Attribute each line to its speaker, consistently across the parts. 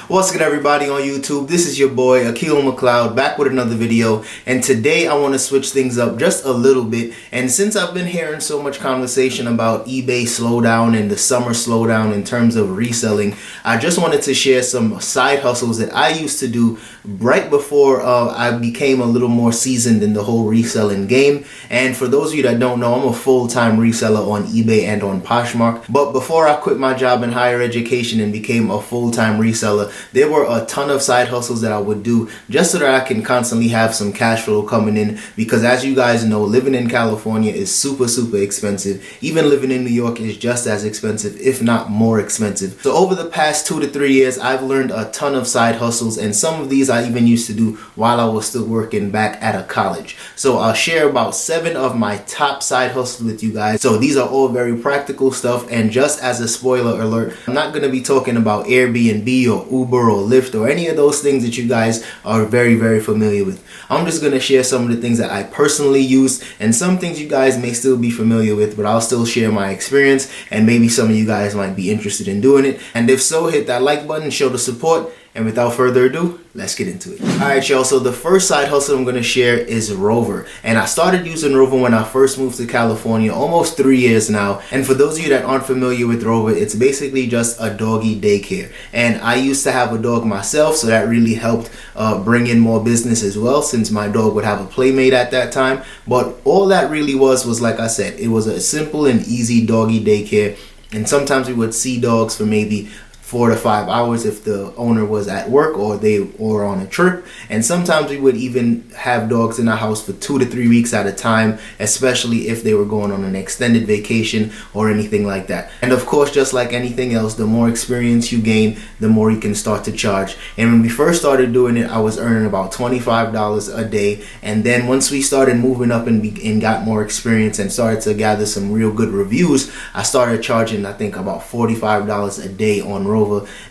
Speaker 1: What's good, everybody on YouTube? This is your boy Akil McLeod back with another video, and today I want to switch things up just a little bit. And since I've been hearing so much conversation about eBay slowdown and the summer slowdown in terms of reselling, I just wanted to share some side hustles that I used to do right before I became a little more seasoned in the whole reselling game. And for those of you that don't know, I'm a full-time reseller on eBay and on Poshmark. But before I quit my job in higher education and became a full-time reseller, there were a ton of side hustles that I would do just so that I can constantly have some cash flow coming in, because as you guys know, living in California is super expensive. Even living in New York is just as expensive, if not more expensive. So over the past 2 to 3 years, I've learned a ton of side hustles, and some of these I even used to do while I was still working back at a college. So I'll share about 7 of my top side hustles with you guys. So these are all very practical stuff, and just as a spoiler alert, I'm not going to be talking about Airbnb or Uber or Lyft or any of those things that you guys are very familiar with. I'm just going to share some of the things that I personally use, and some things you guys may still be familiar with, but I'll still share my experience, and maybe some of you guys might be interested in doing it. And if so, hit that like button, show the support. And without further ado, let's get into it. Alright, y'all, so the first side hustle I'm going to share is Rover. And I started using Rover when I first moved to California, almost 3 years now. And for those of you that aren't familiar with Rover, it's basically just a doggy daycare. And I used to have a dog myself, so that really helped bring in more business as well, since my dog would have a playmate at that time. But all that really was like I said, it was a simple and easy doggy daycare. And sometimes we would see dogs for maybe 4 to 5 hours if the owner was at work or they were on a trip. And sometimes we would even have dogs in our house for 2 to 3 weeks at a time, especially if they were going on an extended vacation or anything like that. And of course, just like anything else, the more experience you gain, the more you can start to charge. And when we first started doing it, I was earning about $25 a day. And then once we started moving up and got more experience and started to gather some real good reviews, I started charging, I think, about $45 a day on Rover.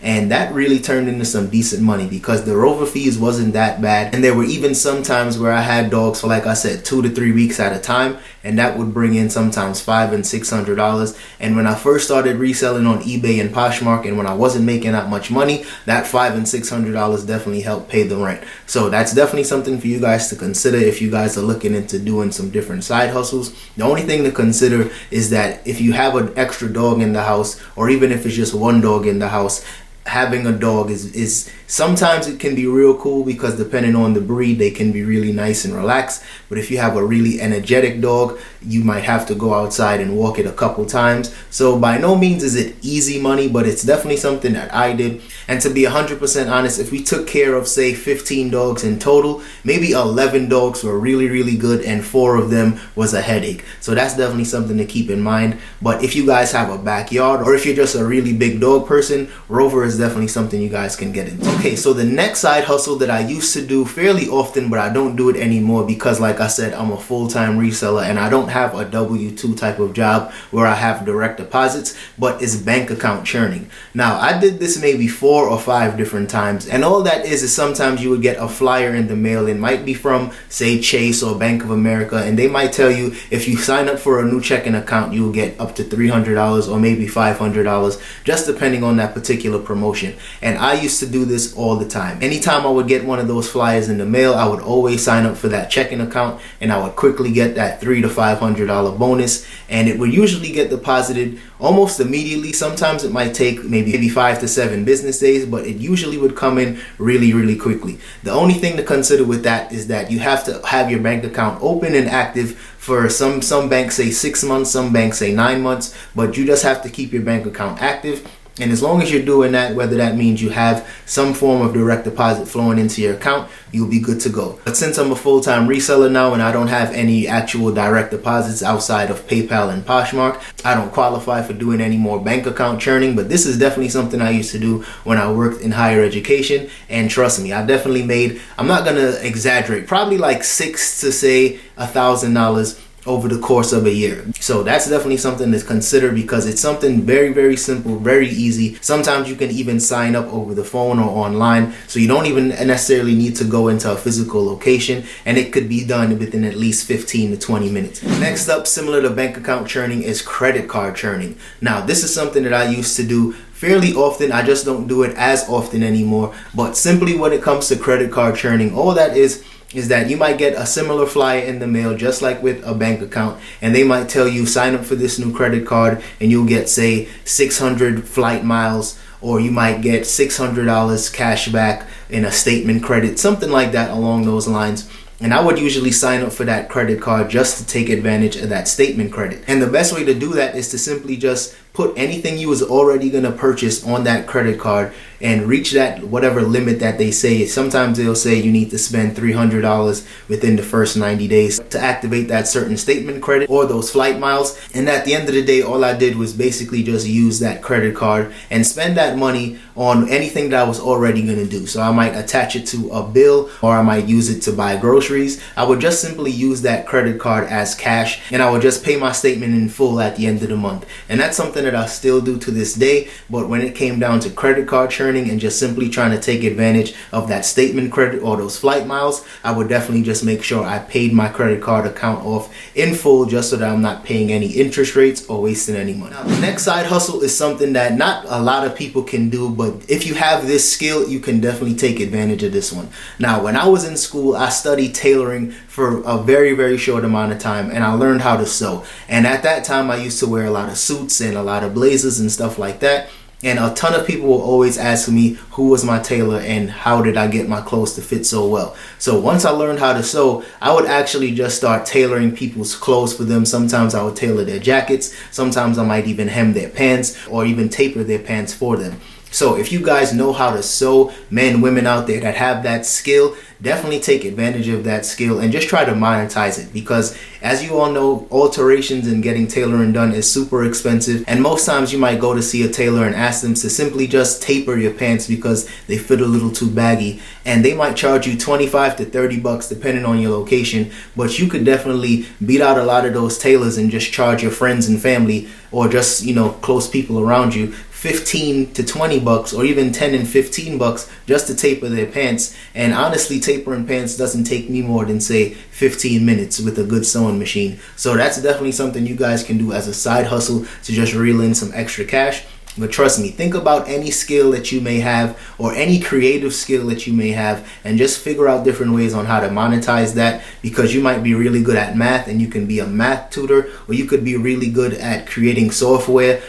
Speaker 1: And that really turned into some decent money, because the Rover fees wasn't that bad. And there were even some times where I had dogs for, like I said, 2 to 3 weeks at a time, and that would bring in sometimes $500 and $600. And when I first started reselling on eBay and Poshmark, and when I wasn't making that much money, that $500 and $600 definitely helped pay the rent. So that's definitely something for you guys to consider if you guys are looking into doing some different side hustles. The only thing to consider is that if you have an extra dog in the house, or even if it's just one dog in the house, having a dog is sometimes it can be real cool, because depending on the breed, they can be really nice and relaxed. But if you have a really energetic dog, you might have to go outside and walk it a couple times. So by no means is it easy money, but it's definitely something that I did. And to be 100% honest, if we took care of, say, 15 dogs in total, maybe 11 dogs were really good, and 4 of them was a headache. So that's definitely something to keep in mind. But if you guys have a backyard, or if you're just a really big dog person, Rover is definitely something you guys can get into. Okay, so the next side hustle that I used to do fairly often, but I don't do it anymore because, like I said, I'm a full-time reseller and I don't have a W-2 type of job where I have direct deposits, but it's bank account churning. Now, I did this maybe 4 or 5 different times, and all that is sometimes you would get a flyer in the mail. It might be from, say, Chase or Bank of America, and they might tell you if you sign up for a new checking account, you will get up to $300 or maybe $500, just depending on that particular promotion. And I used to do this all the time. Anytime I would get one of those flyers in the mail, I would always sign up for that checking account, and I would quickly get that $300 to $500 bonus, and it would usually get deposited almost immediately. Sometimes it might take maybe 5 to 7 business days, but it usually would come in really quickly. The only thing to consider with that is that you have to have your bank account open and active for some banks say 6 months, some banks say 9 months, but you just have to keep your bank account active. And as long as you're doing that, whether that means you have some form of direct deposit flowing into your account, you'll be good to go. But since I'm a full-time reseller now and I don't have any actual direct deposits outside of PayPal and Poshmark, I don't qualify for doing any more bank account churning. But this is definitely something I used to do when I worked in higher education. And trust me, I definitely made, I'm not going to exaggerate, probably like $6,000 to say $1,000 over the course of a year. So that's definitely something to consider, because it's something very simple, very easy. Sometimes you can even sign up over the phone or online, so you don't even necessarily need to go into a physical location, and it could be done within at least 15 to 20 minutes. Next up, similar to bank account churning, is credit card churning. Now, this is something that I used to do fairly often. I just don't do it as often anymore. But simply when it comes to credit card churning, all that is that you might get a similar flyer in the mail, just like with a bank account, and they might tell you sign up for this new credit card and you'll get, say, 600 flight miles, or you might get $600 cash back in a statement credit, something like that along those lines. And I would usually sign up for that credit card just to take advantage of that statement credit. And the best way to do that is to simply just put anything you was already going to purchase on that credit card and reach that whatever limit that they say. Sometimes they'll say you need to spend $300 within the first 90 days to activate that certain statement credit or those flight miles. And at the end of the day, all I did was basically just use that credit card and spend that money on anything that I was already going to do. So I might attach it to a bill, or I might use it to buy groceries. I would just simply use that credit card as cash, and I would just pay my statement in full at the end of the month. And that's something that I still do to this day. But when it came down to credit card churning and just simply trying to take advantage of that statement credit or those flight miles, I would definitely just make sure I paid my credit card account off in full, just so that I'm not paying any interest rates or wasting any money. Now, the next side hustle is something that not a lot of people can do, but if you have this skill, you can definitely take advantage of this one. Now, when I was in school, I studied tailoring for a very, very short amount of time, and I learned how to sew. And at that time, I used to wear a lot of suits and a lot of blazers and stuff like that. And a ton of people will always ask me who was my tailor and how did I get my clothes to fit so well. So once I learned how to sew, I would actually just start tailoring people's clothes for them. Sometimes I would tailor their jackets. Sometimes I might even hem their pants or even taper their pants for them. So if you guys know how to sew, men, women out there that have that skill, definitely take advantage of that skill and just try to monetize it, because as you all know, alterations and getting tailoring done is super expensive, and most times you might go to see a tailor and ask them to simply just taper your pants because they fit a little too baggy, and they might charge you 25 to 30 bucks depending on your location. But you could definitely beat out a lot of those tailors and just charge your friends and family, or just, you know, close people around you, 15 to 20 bucks or even 10 and 15 bucks just to taper their pants. And honestly, tapering pants doesn't take me more than, say, 15 minutes with a good sewing machine. So that's definitely something you guys can do as a side hustle to just reel in some extra cash. But trust me, think about any skill that you may have or any creative skill that you may have, and just figure out different ways on how to monetize that, because you might be really good at math and you can be a math tutor, or you could be really good at creating software.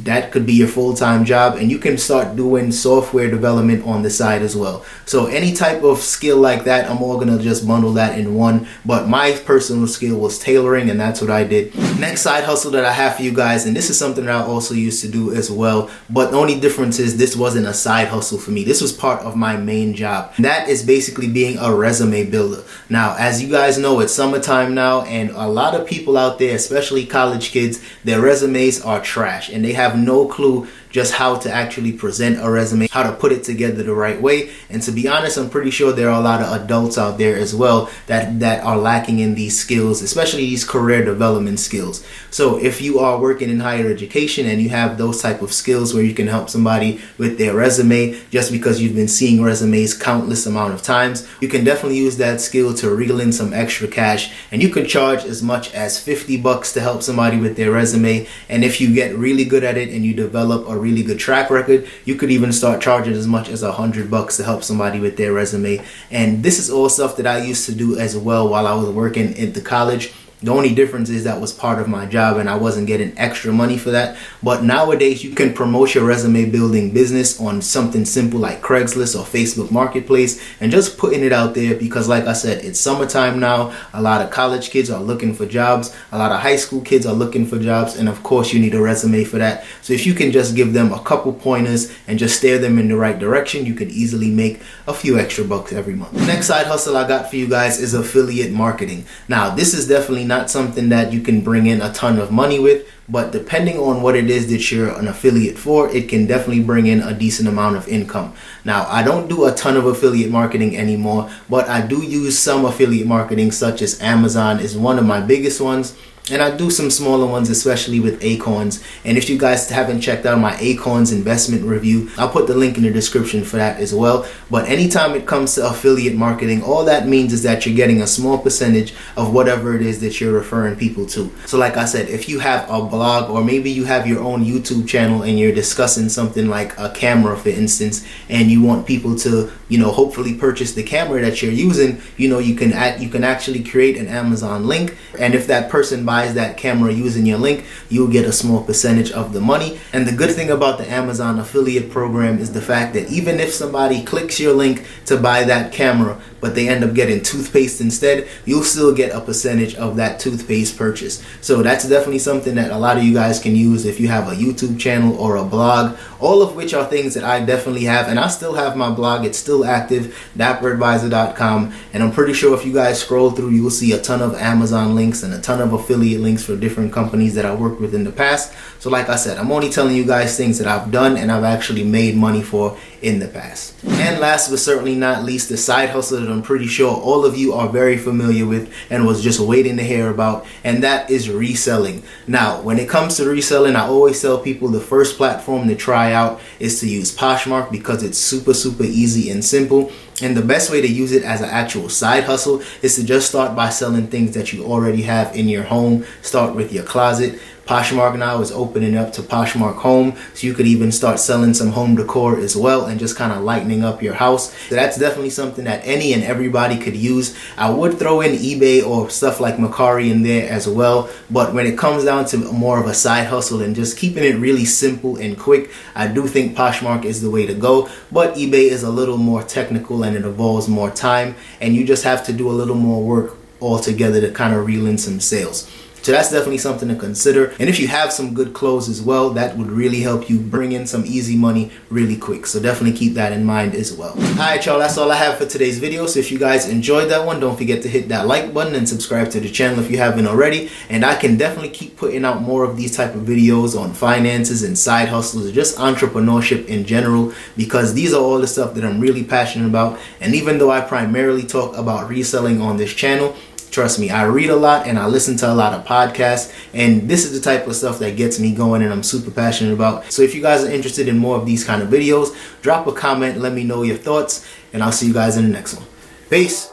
Speaker 1: That could be your full-time job, and you can start doing software development on the side as well. So any type of skill like that, I'm all gonna just bundle that in one. But my personal skill was tailoring, and that's what I did. Next side hustle that I have for you guys, and this is something that I also used to do as well, but the only difference is this wasn't a side hustle for me. This was part of my main job. That is basically being a resume builder. Now, as you guys know, it's summertime now, and a lot of people out there, especially college kids, their resumes are trash, and they have no clue just how to actually present a resume, how to put it together the right way. And to be honest, I'm pretty sure there are a lot of adults out there as well that are lacking in these skills, especially these career development skills. So if you are working in higher education and you have those type of skills where you can help somebody with their resume, just because you've been seeing resumes countless amount of times, you can definitely use that skill to reel in some extra cash. And you can charge as much as 50 bucks to help somebody with their resume. And if you get really good at it and you develop a really good track record, you could even start charging as much as 100 bucks to help somebody with their resume. And this is all stuff that I used to do as well while I was working at the college. The only difference is that was part of my job and I wasn't getting extra money for that. But nowadays you can promote your resume building business on something simple like Craigslist or Facebook Marketplace, and just putting it out there, because like I said, it's summertime now. A lot of college kids are looking for jobs. A lot of high school kids are looking for jobs. And of course you need a resume for that. So if you can just give them a couple pointers and just steer them in the right direction, you could easily make a few extra bucks every month. The next side hustle I got for you guys is affiliate marketing. Now, this is definitely not something that you can bring in a ton of money with, but depending on what it is that you're an affiliate for, it can definitely bring in a decent amount of income. Now, I don't do a ton of affiliate marketing anymore, but I do use some affiliate marketing, such as Amazon is one of my biggest ones. And I do some smaller ones, especially with Acorns. And if you guys haven't checked out my Acorns investment review, I'll put the link in the description for that as well. But anytime it comes to affiliate marketing, all that means is that you're getting a small percentage of whatever it is that you're referring people to. So like I said, if you have a blog, or maybe you have your own YouTube channel and you're discussing something like a camera, for instance, and you want people to, hopefully purchase the camera that you're using, you can actually create an Amazon link. And if that person buys that camera using your link, you'll get a small percentage of the money. And the good thing about the Amazon affiliate program is the fact that even if somebody clicks your link to buy that camera, but they end up getting toothpaste instead, you'll still get a percentage of that toothpaste purchase. So that's definitely something that a lot of you guys can use if you have a YouTube channel or a blog, all of which are things that I definitely have. And I still have my blog. It's still active, DapperAdvisor.com. And I'm pretty sure if you guys scroll through, you will see a ton of Amazon links and a ton of affiliate links for different companies that I worked with in the past. So like I said, I'm only telling you guys things that I've done and I've actually made money for in the past. And last but certainly not least, the side hustle that I'm pretty sure all of you are very familiar with and was just waiting to hear about, and that is reselling. Now, when it comes to reselling, I always tell people the first platform to try out is to use Poshmark, because it's super easy and simple. And the best way to use it as an actual side hustle is to just start by selling things that you already have in your home. Start with your closet. Poshmark now is opening up to Poshmark Home, so you could even start selling some home decor as well and just kind of lightening up your house. So that's definitely something that any and everybody could use. I would throw in eBay or stuff like Mercari in there as well, but when it comes down to more of a side hustle and just keeping it really simple and quick, I do think Poshmark is the way to go. But eBay is a little more technical and it involves more time, and you just have to do a little more work altogether to kind of reel in some sales. So that's definitely something to consider. And if you have some good clothes as well, that would really help you bring in some easy money really quick. So definitely keep that in mind as well. Alright y'all, that's all I have for today's video. So if you guys enjoyed that one, don't forget to hit that like button and subscribe to the channel if you haven't already. And I can definitely keep putting out more of these type of videos on finances and side hustles, just entrepreneurship in general, because these are all the stuff that I'm really passionate about. And even though I primarily talk about reselling on this channel, trust me, I read a lot and I listen to a lot of podcasts, and this is the type of stuff that gets me going and I'm super passionate about. So if you guys are interested in more of these kind of videos, drop a comment, let me know your thoughts, and I'll see you guys in the next one. Peace.